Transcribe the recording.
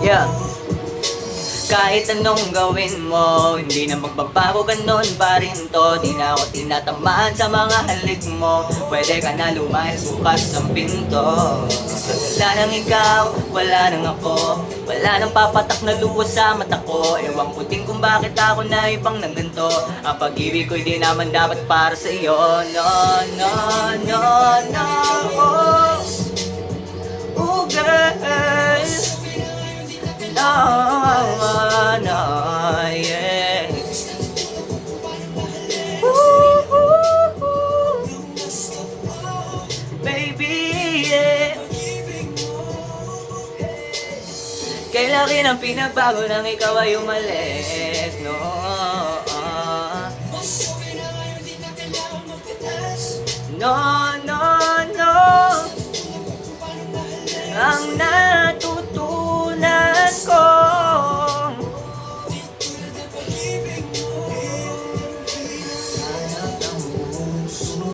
Yeah. Kahit anong gawin mo, hindi na magbabago, ganun pa rin to. Di na ako tinatamaan sa mga halik mo. Pwede ka na lumayas, bukas ang pinto. Wala nang ikaw, wala nang ako. Wala nang papatak na luwas sa mata ko. Ewan ko din kung bakit ako na ibang ng ganito. Ang pag-ibig ko'y di naman dapat para sa iyo. No, no, no, no. Oh, girl. No, no, yeah. Ooh, ooh, ooh. Baby, yeah. Kailan ang pinagbago nang ikaw ay umalis, no? No, no, no. Ang natutunan